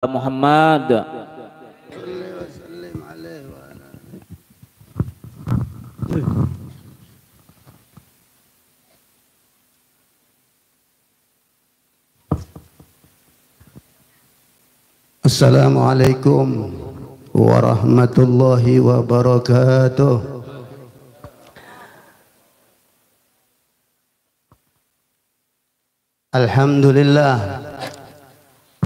Muhammad. Assalamualaikum warahmatullahi wabarakatuh. Alhamdulillah.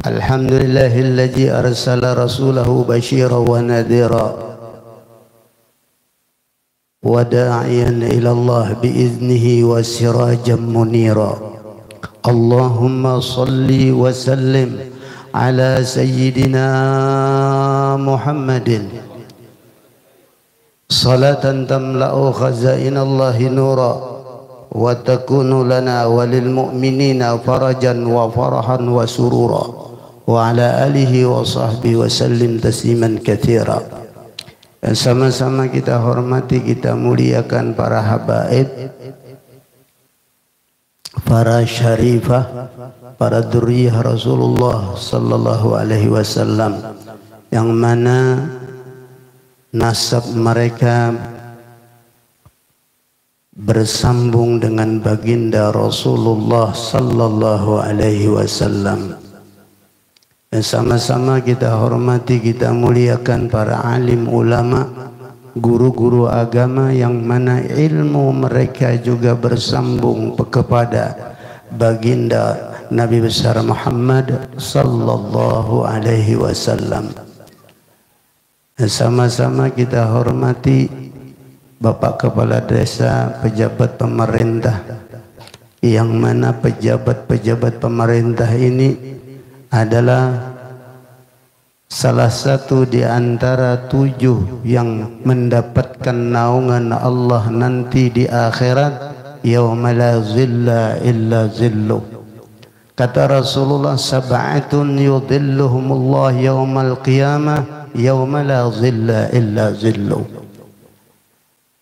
Alhamdulillahilladzi arsala rasulahu basyiran wa nadhira wa da'iyan ila Allah biiznihi wa sirajan munira. Allahumma salli wa sallim ala sayyidina Muhammadin salatan tamla'u khazainallahi nura wa takunu lana walil mu'minina farajan wa farahan wa surura wa ala alihi wa sahbihi wa sallim tasliman katsira. Dan sama-sama kita hormati, kita muliakan para habaib, para syarifah, para dzurriyyah Rasulullah sallallahu alaihi wasallam, yang mana nasab mereka bersambung dengan baginda Rasulullah sallallahu alaihi wasallam. Dan sama-sama kita hormati, kita muliakan para alim ulama, guru-guru agama yang mana ilmu mereka juga bersambung kepada baginda Nabi besar Muhammad sallallahu alaihi wasallam. Dan sama-sama kita hormati Bapak Kepala Desa, pejabat pemerintah, yang mana pejabat-pejabat pemerintah ini adalah salah satu di antara 7 yang mendapatkan naungan Allah nanti di akhirat, yauma la zilla illa zillu. Kata Rasulullah, sab'atun yudhilluhumullah yaumal qiyamah yauma la zilla illa zillu.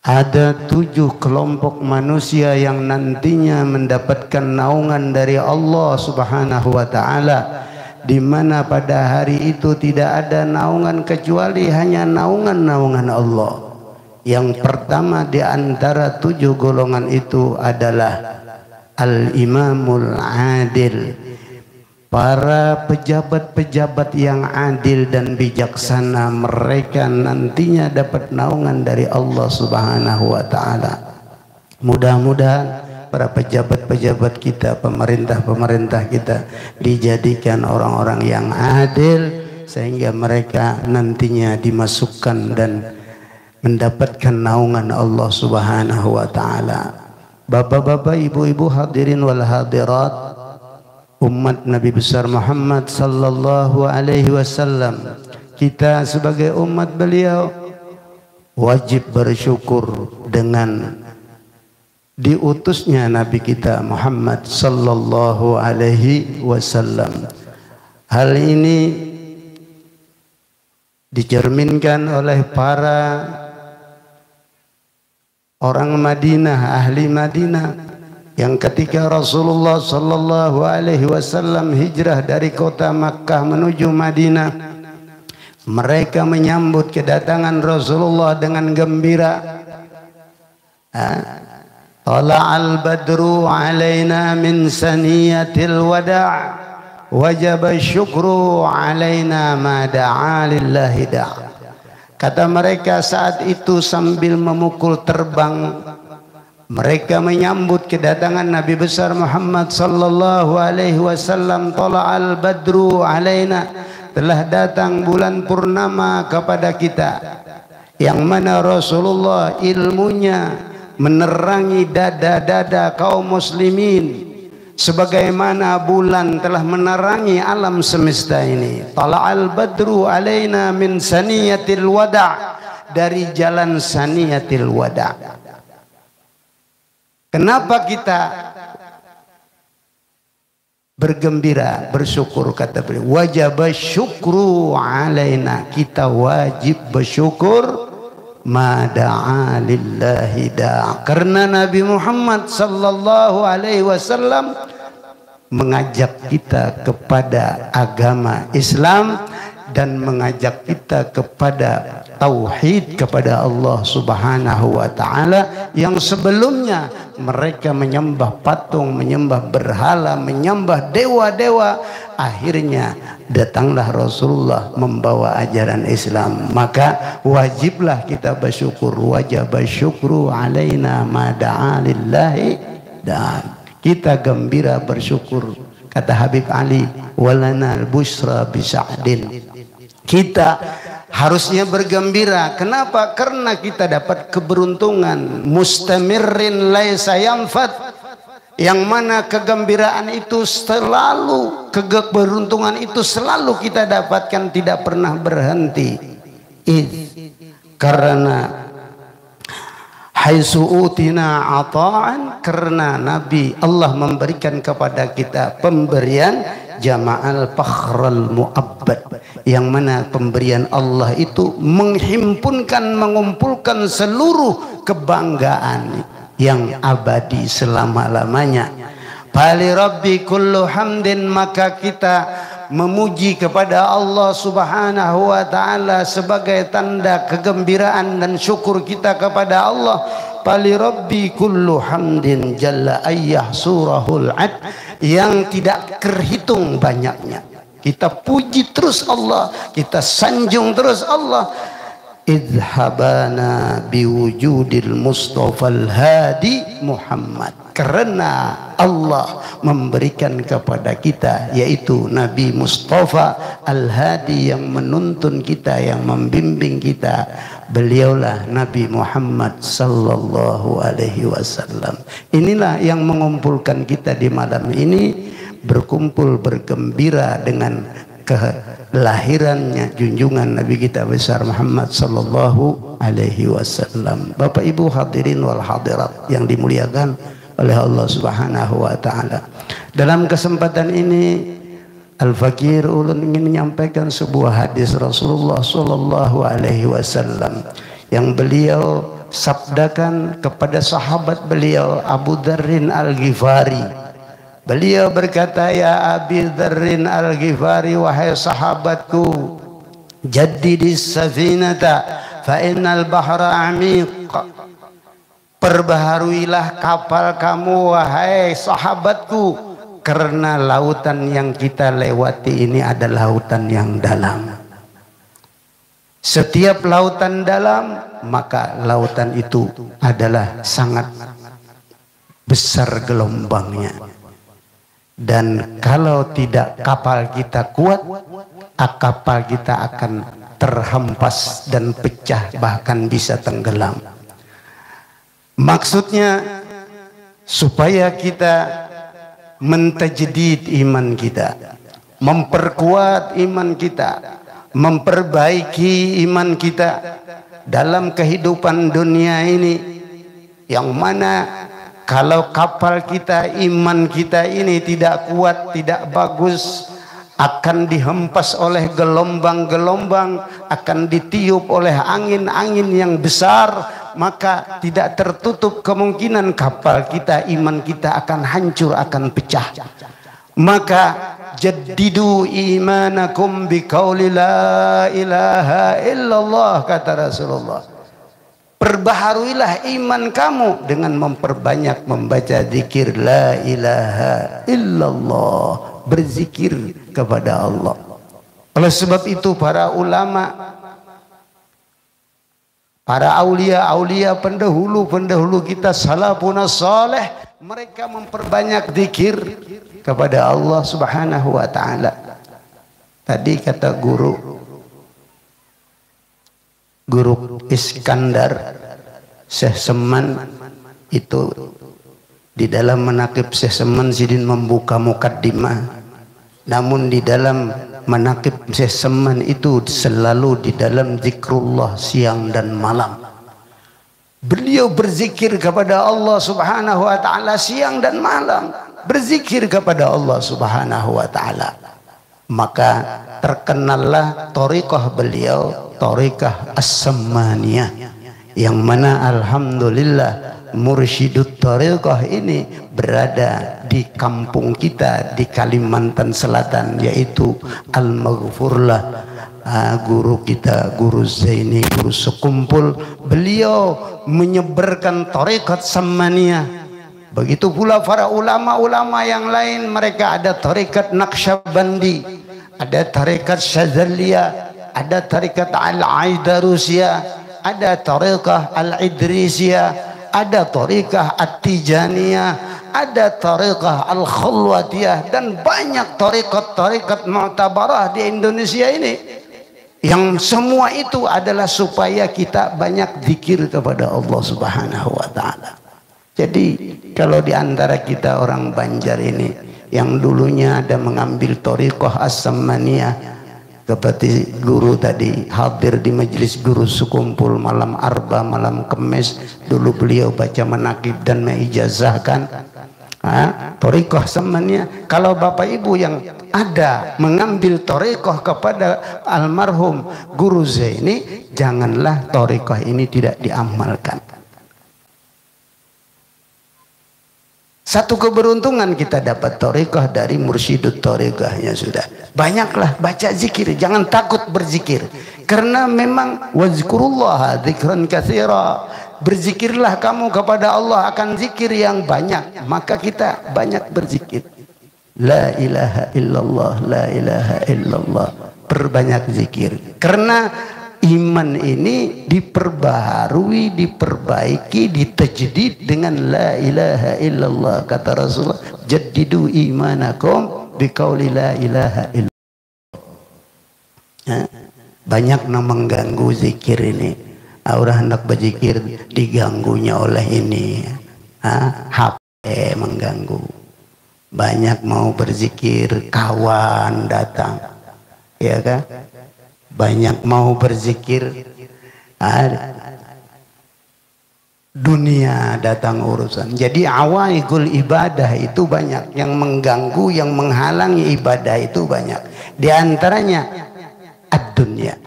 Ada 7 kelompok manusia yang nantinya mendapatkan naungan dari Allah subhanahu wa ta'ala, di mana pada hari itu tidak ada naungan kecuali hanya naungan-naungan Allah. Yang pertama di antara 7 golongan itu adalah Al-Imamul Adil, para pejabat-pejabat yang adil dan bijaksana. Mereka nantinya dapat naungan dari Allah subhanahu wa ta'ala. Mudah-mudahan para pejabat-pejabat kita, pemerintah-pemerintah kita dijadikan orang-orang yang adil, sehingga mereka nantinya dimasukkan dan mendapatkan naungan Allah subhanahu wa ta'ala. Bapak-bapak, ibu-ibu, hadirin wal hadirat, umat Nabi besar Muhammad sallallahu alaihi wasallam, kita sebagai umat beliau wajib bersyukur dengan diutusnya Nabi kita Muhammad sallallahu alaihi wasallam. Hal ini dicerminkan oleh para orang Madinah, ahli Madinah, yang ketika Rasulullah sallallahu alaihi wasallam hijrah dari kota Makkah menuju Madinah, mereka menyambut kedatangan Rasulullah dengan gembira. Tala'al badru alaina min saniyatil wada' wajaba syukru alaina ma da'a lillahi da'. Kata mereka saat itu sambil memukul terbang, mereka menyambut kedatangan Nabi besar Muhammad sallallahu alaihi wasallam. Tala'al badru alaina, telah datang bulan purnama kepada kita, yang mana Rasulullah ilmunya menerangi dada-dada kaum muslimin sebagaimana bulan telah menerangi alam semesta ini. Tala'al badru alaina min saniyatil wada', dari jalan saniyatil wada'. Kenapa kita bergembira, bersyukur? Kata beliau, wajib syukru alaina, kita wajib bersyukur ma da'a lillahi da', karena Nabi Muhammad sallallahu alaihi wasallam mengajak kita kepada agama Islam dan mengajak kita kepada tauhid kepada Allah Subhanahu wa taala, yang sebelumnya mereka menyembah patung, menyembah berhala, menyembah dewa-dewa. Akhirnya datanglah Rasulullah membawa ajaran Islam, maka wajiblah kita bersyukur. Wajib syukru alaina ma da'a lillahi, dan kita gembira bersyukur. Kata Habib Ali, walana al-busra bisa'din. Kita harusnya bergembira. Kenapa? Karena kita dapat keberuntungan. Mustamirrin laisa yanfad, yang mana kegembiraan itu selalu, keberuntungan itu selalu kita dapatkan, tidak pernah berhenti. Karena haitsu utina ata'an, karena Nabi Allah memberikan kepada kita pemberian jama'al fakhral mu'abbad, yang mana pemberian Allah itu menghimpunkan, mengumpulkan seluruh kebanggaan yang abadi selama-lamanya. Fali rabbi kullu hamdin, maka kita memuji kepada Allah Subhanahu wa taala sebagai tanda kegembiraan dan syukur kita kepada Allah. Fali rabbi kullu hamdin jalla ayyah surahul ad, yang tidak terhitung banyaknya. Kita puji terus Allah, kita sanjung terus Allah. Idhabana biwujudil Mustafal Hadi Muhammad, karena Allah memberikan kepada kita yaitu Nabi Mustafa Al-Hadi, yang menuntun kita, yang membimbing kita. Beliaulah Nabi Muhammad sallallahu alaihi wasallam. Inilah yang mengumpulkan kita di malam ini, berkumpul bergembira dengan kelahirannya junjungan Nabi kita besar Muhammad sallallahu alaihi wasallam. Bapak Ibu hadirin wal hadirat yang dimuliakan oleh Allah Subhanahu wa taala. Dalam kesempatan ini Al-Fakir ulun ingin menyampaikan sebuah hadis Rasulullah sallallahu alaihi wasallam yang beliau sabdakan kepada sahabat beliau Abu Dzarrin Al-Ghifari. Beliau berkata, ya Abi Dzarrin Al-Ghifari, wahai sahabatku, jaddidis safinata fa innal bahra amiq. Perbaharuilah kapal kamu wahai sahabatku, karena lautan yang kita lewati ini adalah lautan yang dalam. Setiap lautan dalam, maka lautan itu adalah sangat besar gelombangnya. Dan kalau tidak kapal kita kuat, kapal kita akan terhempas dan pecah, bahkan bisa tenggelam. Maksudnya supaya kita mentajdid iman kita, memperkuat iman kita, memperbaiki iman kita dalam kehidupan dunia ini, yang mana kalau kapal kita, iman kita ini tidak kuat, tidak bagus, akan dihempas oleh gelombang-gelombang, akan ditiup oleh angin-angin yang besar, maka tidak tertutup kemungkinan kapal kita, iman kita akan hancur, akan pecah. Maka jaddidu imanakum biqauli la ilaha illallah, kata Rasulullah. Perbaharuilah iman kamu dengan memperbanyak membaca zikir la ilaha illallah, berzikir kepada Allah. Oleh sebab itu para ulama, para aulia-aulia pendahulu kita, salafun saleh, mereka memperbanyak zikir kepada Allah Subhanahu wa taala. Tadi kata guru Iskandar, Syekh Seman itu di dalam menakib Syekh Seman Sidin membuka mukaddimah, namun di dalam menakib Syekh Seman itu selalu di dalam zikrullah siang dan malam. Beliau berzikir kepada Allah Subhanahu wa taala siang dan malam, berzikir kepada Allah Subhanahu wa taala. Maka terkenallah thariqah beliau, thariqah as-Sammaniyah, yang mana alhamdulillah Mursyidut Thariqah ini berada di kampung kita di Kalimantan Selatan, yaitu Al-Maghfurlah. Guru kita, Guru Zaini, guru sekumpul, beliau menyebarkan Thariqat Sammaniyah. Begitu pula para ulama-ulama yang lain, mereka ada Thariqat Naqsyabandi, ada Thariqat Syadzaliyah, ada Thariqat Al-Aidarusiyah, ada Thariqah Al-Idrisiyah, ada Thariqah At-Tijaniyah, ada Thariqah Al-Khulwatiyah, dan banyak Thariqat Mu'tabarah di Indonesia ini. Yang semua itu adalah supaya kita banyak zikir kepada Allah Subhanahu wa Ta'ala. Jadi kalau di antara kita orang Banjar ini yang dulunya ada mengambil Thariqah As-Sammaniyah, seperti guru tadi hadir di majelis guru sekumpul malam Arba, malam Kemis, dulu beliau baca manaqib dan mengijazahkan Thariqah Sammaniyah. Kalau Bapak Ibu yang ada mengambil Thariqah kepada almarhum Guru Zaini, janganlah Thariqah ini tidak diamalkan. Satu keberuntungan kita dapat Thariqah dari Mursyidut Thariqahnya sudah. Banyaklah baca zikir, jangan takut berzikir. Karena memang wazkurullaha dzikran katsira. Berzikirlah kamu kepada Allah akan zikir yang banyak. Maka kita banyak berzikir. La ilaha illallah, la ilaha illallah. Perbanyak zikir. Karena iman ini diperbaharui, diperbaiki, ditajdid dengan la ilaha illallah. Kata Rasulullah, jaddidu imanakum biqauli la ilaha illallah. Banyak yang mengganggu zikir ini. Orang hendak berzikir diganggunya oleh ini, HP mengganggu. Banyak mau berzikir kawan datang, ya kan? Banyak mau berzikir dunia datang urusan. Jadi awaikul ibadah itu banyak yang mengganggu, yang menghalangi ibadah itu banyak. Di antaranya ad-dunya.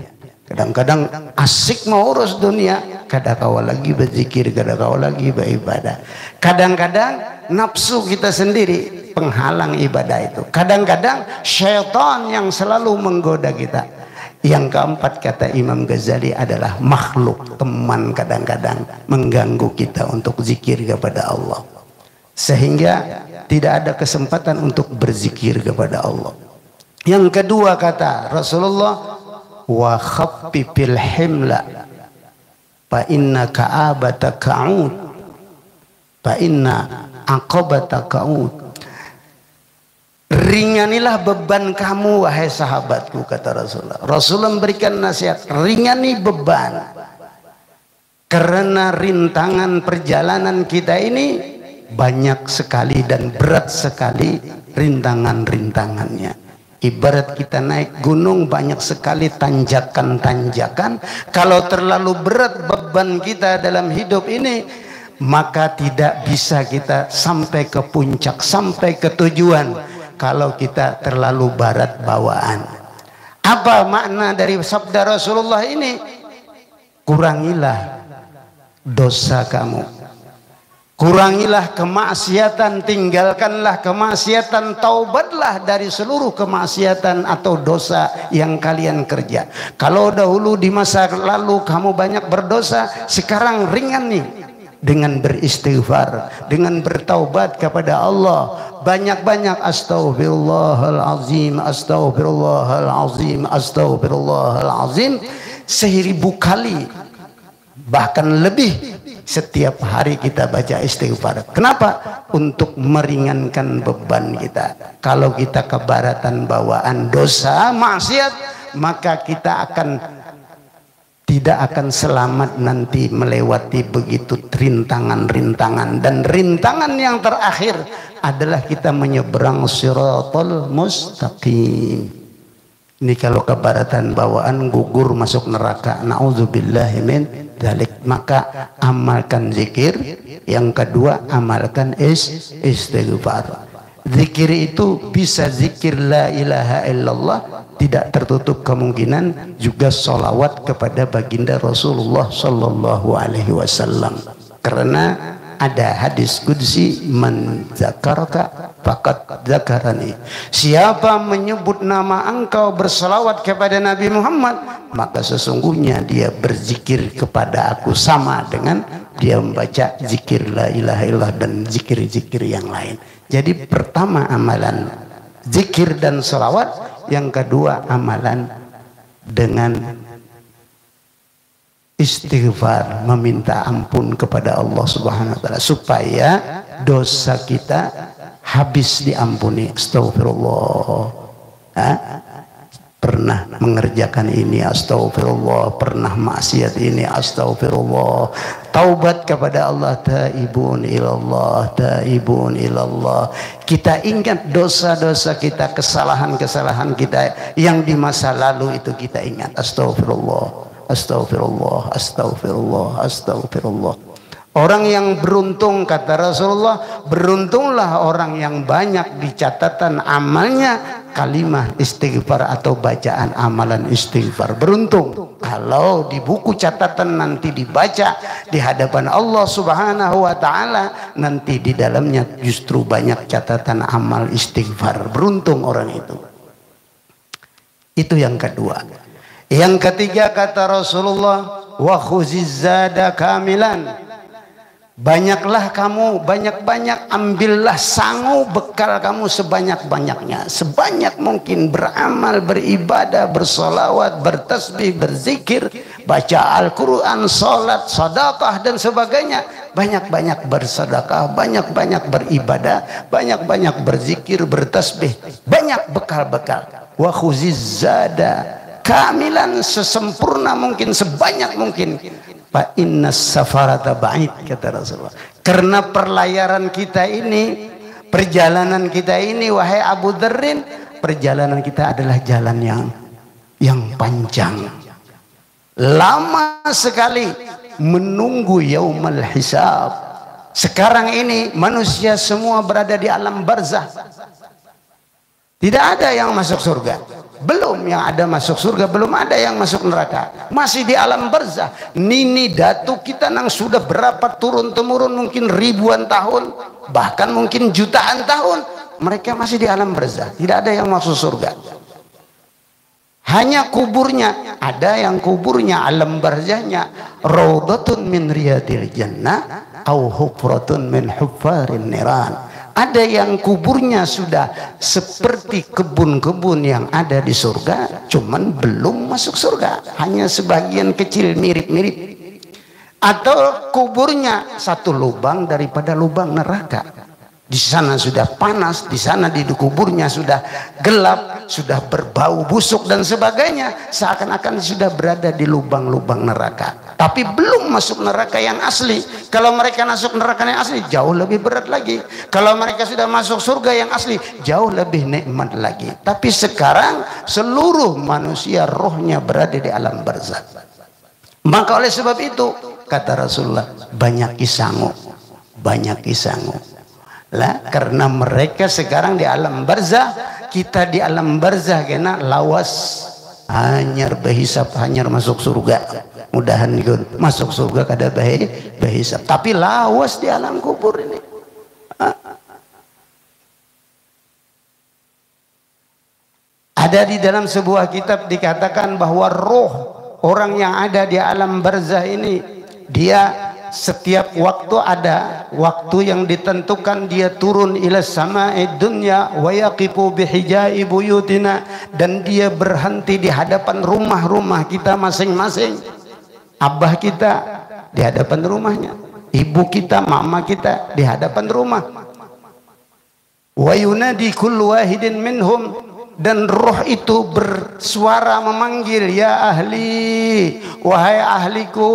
Kadang-kadang asik mau urus dunia, kadang-kadang lagi berzikir, kadang-kadang lagi beribadah. Kadang-kadang nafsu kita sendiri penghalang ibadah itu. Kadang-kadang syaitan yang selalu menggoda kita. Yang keempat kata Imam Ghazali adalah makhluk, teman kadang-kadang mengganggu kita untuk zikir kepada Allah. Sehingga tidak ada kesempatan untuk berzikir kepada Allah. Yang kedua kata Rasulullah, wa khaffifil himla fa inna ka'abata ka'ud fa inna aqabata ka'ud. Ringanilah beban kamu wahai sahabatku, kata Rasulullah. Rasulullah memberikan nasihat, ringani beban, karena rintangan perjalanan kita ini banyak sekali dan berat sekali rintangan-rintangannya. Ibarat kita naik gunung, banyak sekali tanjakan-tanjakan. Kalau terlalu berat beban kita dalam hidup ini, maka tidak bisa kita sampai ke puncak, sampai ke tujuan. Kalau kita terlalu berat bawaan. Apa makna dari sabda Rasulullah ini? Kurangilah dosa kamu. Kurangilah kemaksiatan, tinggalkanlah kemaksiatan, taubatlah dari seluruh kemaksiatan atau dosa yang kalian kerja. Kalau dahulu di masa lalu kamu banyak berdosa, sekarang ringan nih dengan beristighfar, dengan bertaubat kepada Allah. Banyak-banyak astaghfirullahalazim, astaghfirullahalazim, astaghfirullahalazim 1000 kali, bahkan lebih. Setiap hari kita baca istighfar. Kenapa? Untuk meringankan beban kita. Kalau kita kebaratan bawaan dosa, maksiat, maka kita tidak akan selamat nanti melewati begitu rintangan-rintangan. Dan rintangan yang terakhir adalah kita menyeberang siratal mustaqim. Ini kalau kebaratan bawaan gugur masuk neraka. Nauzubillahi min dzalik. Maka amalkan zikir. Yang kedua, amalkan istighfar. Zikir itu bisa zikir la ilaha illallah, tidak tertutup kemungkinan juga sholawat kepada baginda Rasulullah Sallallahu Alaihi Wasallam. Karena ada hadis qudsi, man zakaraka faqad zakarani. Siapa menyebut nama engkau berselawat kepada Nabi Muhammad, maka sesungguhnya dia berzikir kepada aku, sama dengan dia membaca zikir la ilaha illallah dan zikir-zikir yang lain. Jadi pertama amalan zikir dan selawat, yang kedua amalan dengan istighfar, meminta ampun kepada Allah Subhanahu wa taala supaya dosa kita habis diampuni. Astagfirullah. Pernah mengerjakan ini, astagfirullah. Pernah maksiat ini, astagfirullah. Taubat kepada Allah, taibun ilallah, taibun ilallah. Kita ingat dosa-dosa kita, kesalahan-kesalahan kita yang di masa lalu itu kita ingat. Astagfirullah, astagfirullah, astagfirullah, astagfirullah. Orang yang beruntung, kata Rasulullah, beruntunglah orang yang banyak di catatan amalnya kalimah istighfar atau bacaan amalan istighfar. Beruntung kalau di buku catatan nanti dibaca di hadapan Allah Subhanahu wa taala, nanti di dalamnya justru banyak catatan amal istighfar. Beruntung orang itu. Itu yang kedua. Yang ketiga, kata Rasulullah, wa khuziz zada kamilan. Banyaklah kamu, banyak-banyak ambillah sangu bekal kamu sebanyak-banyaknya, sebanyak mungkin beramal, beribadah, bersolawat, bertasbih, berzikir, baca Al-Quran, salat, sedekah dan sebagainya. Banyak-banyak bersedekah, banyak-banyak beribadah, banyak-banyak berzikir, bertasbih, banyak bekal-bekal. Wa khuziz zada kamilan, sesempurna mungkin, sebanyak mungkin. Fa inna safarata ba'id, kata Rasulullah. Karena perlayaran kita ini, perjalanan kita ini, wahai Abu Dzarrin, perjalanan kita adalah jalan yang panjang, lama sekali, menunggu yaumul hisab. Sekarang ini manusia semua berada di alam barzah. Tidak ada yang masuk surga, belum yang ada masuk surga, belum ada yang masuk neraka, masih di alam barzah. Nini datu kita nang sudah berapa turun temurun, mungkin ribuan tahun, bahkan mungkin jutaan tahun, mereka masih di alam barzah. Tidak ada yang masuk surga, hanya kuburnya. Ada yang kuburnya, alam barzahnya, raudhatun min riyadil jannah au hufratun min huffarin niran. Ada yang kuburnya sudah seperti kebun-kebun yang ada di surga, cuman belum masuk surga, hanya sebagian kecil mirip-mirip. Atau kuburnya satu lubang daripada lubang neraka. Di sana sudah panas, di sana di kuburnya sudah gelap, sudah berbau busuk dan sebagainya, seakan-akan sudah berada di lubang-lubang neraka. Tapi belum masuk neraka yang asli. Kalau mereka masuk neraka yang asli, jauh lebih berat lagi. Kalau mereka sudah masuk surga yang asli, jauh lebih nikmat lagi. Tapi sekarang seluruh manusia rohnya berada di alam barzakh. Maka oleh sebab itu, kata Rasulullah, banyak isangu, banyak isangu. Lah, karena mereka sekarang di alam barzah, kita di alam barzah kena lawas, hanyar berhisap, hanyar masuk surga. Mudahan masuk surga kada berhisap, tapi lawas di alam kubur ini. Ada di dalam sebuah kitab dikatakan bahwa roh orang yang ada di alam barzah ini, dia setiap waktu ada waktu yang ditentukan, dia turun ila sama'id dunya wa yaqifu bihijai buyutina, dan dia berhenti di hadapan rumah-rumah kita masing-masing. Abah kita di hadapan rumahnya, ibu kita, mama kita di hadapan rumah. Wa yunadi kullu wahidin minhum, dan roh itu bersuara memanggil, ya ahli, wahai ahliku,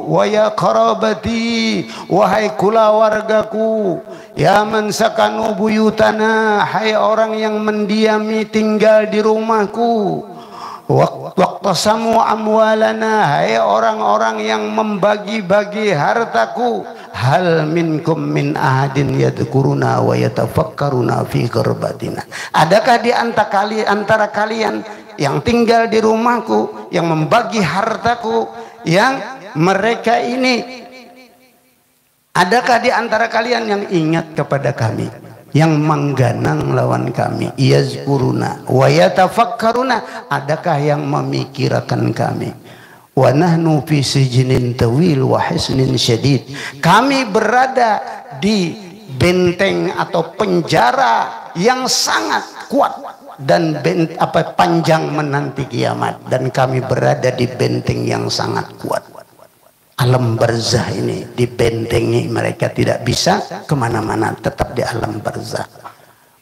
wa ya qarabati, wahai kulawargaku, ya man sakanu buyutana, hai orang yang mendiami tinggal di rumahku, waqtasamu amwalana, hai orang-orang yang membagi-bagi hartaku, hal minkum min ahadin yadhkuruna wa yatafakkaruna fi ghurbatina. Adakah di antara kalian yang tinggal di rumahku, yang membagi hartaku, yang mereka ini Adakah di antara kalian yang ingat kepada kami, yang mengganang lawan kami? Yazkuruna wa yatafakkaruna, adakah yang memikirkan kami? Wa nahnu fi sijnin tawil wa hisnin syadid, kami berada di benteng atau penjara yang sangat kuat dan panjang menanti kiamat, dan kami berada di benteng yang sangat kuat. Alam barzah ini dibentengi, mereka tidak bisa kemana-mana, tetap di alam barzah.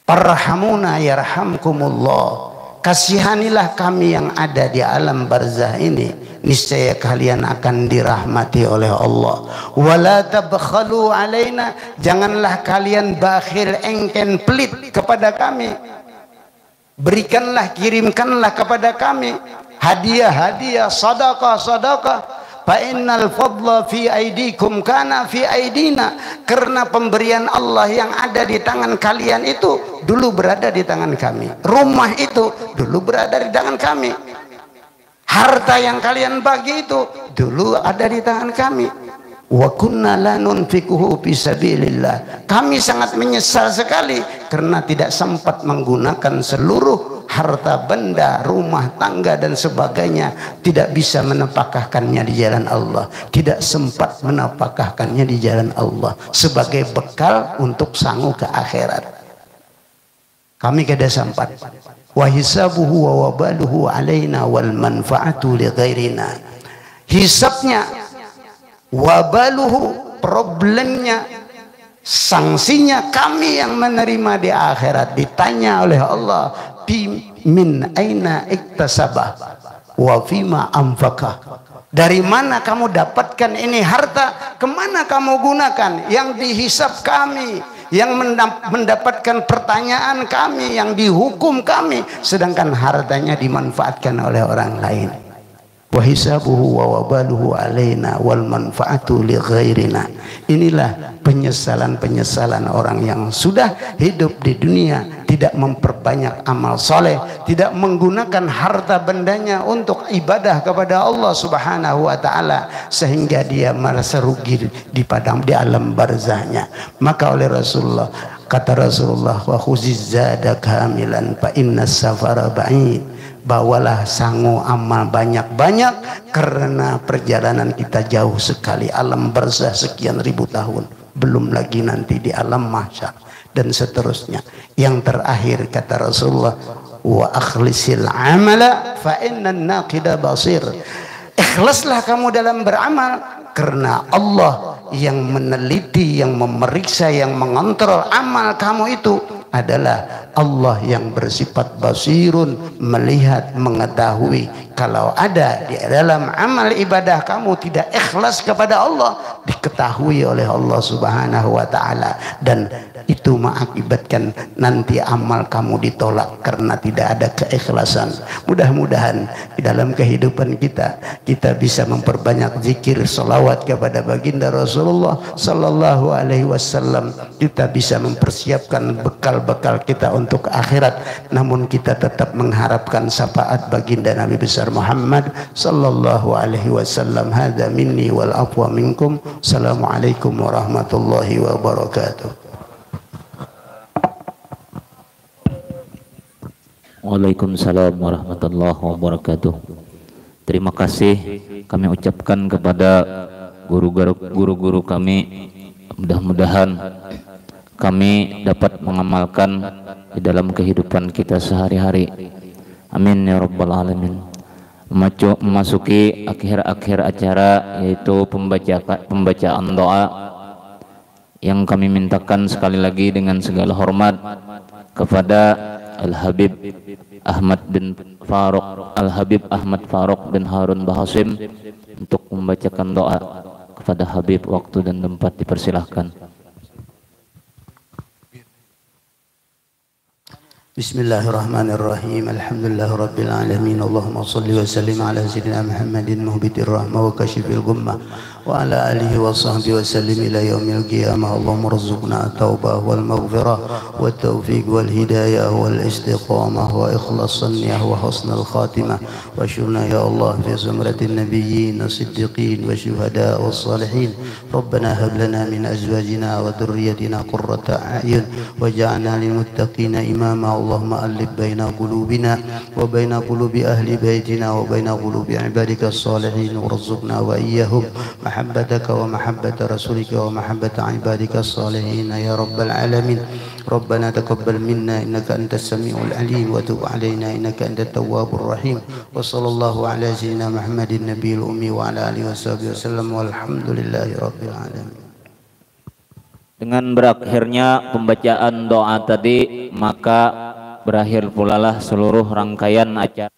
Parhamuna yarhamkumullah, kasihanilah kami yang ada di alam barzah ini, niscaya kalian akan dirahmati oleh Allah. Wala tabkhalu alaina, janganlah kalian bakhil, engken, pelit kepada kami. Berikanlah, kirimkanlah kepada kami hadiah-hadiah, sedekah-sedekah. Fa innal fadla fi aidikum kana fi aidina, karena pemberian Allah yang ada di tangan kalian itu dulu berada di tangan kami. Rumah itu dulu berada di tangan kami. Harta yang kalian bagi itu dulu ada di tangan kami. Wa kunna la nunfikuhu fi sabilillah, kami sangat menyesal sekali karena tidak sempat menggunakan seluruh harta benda, rumah tangga dan sebagainya, tidak bisa menapakahkannya di jalan Allah, tidak sempat menapakahkannya di jalan Allah sebagai bekal untuk sanggup ke akhirat. Kami kada sempat. Wa hisabuhu wa wabaluhu alaina wal manfaatu li ghairina, hisabnya, wabaluhu, problemnya, sanksinya kami yang menerima di akhirat. Ditanya oleh Allah, min aina iktasabah wa fima anfaqah, dari mana kamu dapatkan ini harta, kemana kamu gunakan? Yang dihisab kami, yang mendapatkan pertanyaan kami, yang dihukum kami, sedangkan hartanya dimanfaatkan oleh orang lain. Wa hisabuhu wa wabaluhu alaina wal manfaatu li ghairina. Inilah penyesalan-penyesalan orang yang sudah hidup di dunia, tidak memperbanyak amal soleh, tidak menggunakan harta bendanya untuk ibadah kepada Allah Subhanahu wa ta'ala, sehingga dia merasa rugi di alam barzahnya. Maka oleh Rasulullah, kata Rasulullah, wa khuziz zada kamilan fa inna safara ba'id, bawalah sangu amal banyak-banyak karena perjalanan kita jauh sekali. Alam barzah sekian ribu tahun, belum lagi nanti di alam mahsyar dan seterusnya. Yang terakhir kata Rasulullah, wa akhlisil amala fa innan naqida basir, ikhlaslah kamu dalam beramal karena Allah yang meneliti, yang memeriksa, yang mengontrol amal kamu itu adalah Allah yang bersifat basirun, melihat, mengetahui. Kalau ada di dalam amal ibadah kamu tidak ikhlas kepada Allah, diketahui oleh Allah Subhanahu wa ta'ala, dan itu mengakibatkan nanti amal kamu ditolak karena tidak ada keikhlasan. Mudah-mudahan di dalam kehidupan kita bisa memperbanyak zikir, salawat kepada baginda Rasulullah sallallahu alaihi wasallam. Kita bisa mempersiapkan bekal-bekal kita untuk akhirat, namun kita tetap mengharapkan syafaat baginda Nabi besar Muhammad sallallahu alaihi wasallam. Hadza minni wal afwa minkum. Assalamualaikum warahmatullahi wabarakatuh. Waalaikumsalam warahmatullahi wabarakatuh. Terima kasih kami ucapkan kepada guru-guru kami. Mudah-mudahan kami dapat mengamalkan di dalam kehidupan kita sehari-hari. Amin ya rabbal alamin. Memasuki akhir-akhir acara, yaitu pembacaan doa, yang kami mintakan sekali lagi dengan segala hormat kepada Al-Habib Ahmad bin Faruk bin Harun Bahasim untuk membacakan doa kepada Habib. Waktu dan tempat dipersilahkan. Bismillahirrahmanirrahim. Alhamdulillahirabbil alamin. Allahumma shalli wa sallim ala sayyidina Muhammadin muhbitir rahmah wa kashifil ghummah وعلى آله وصحبه وسلم إلى يوم القيامة. اللهم ارزقنا التوبة والمغفرة والتوفيق والهداية والاستقامة وإخلاص النية وحسن الخاتمة، واشرنا يا الله في زمرة النبيين والصديقين والشهداء والصالحين. ربنا هب لنا من أزواجنا وذريتنا قرة أعين واجعلنا للمتقين إماما. اللهم ألف بين قلوبنا وبين قلوب أهل بيتنا وبين قلوب عبادك الصالحين، وارزقنا وإياهم محبتك ومحبة رسولك ومحبة عبادك الصالحين يا رب العالمين. ربنا تقبل منا إنك أنت السميع العليم وتب علينا إنك أنت التواب الرحيم. وصلى الله على سيدنا محمد النبي الأمي وعلى آله وصحبه وسلم والحمد لله رب العالمين. Dengan berakhirnya pembacaan doa tadi, maka berakhir pula lah seluruh rangkaian acara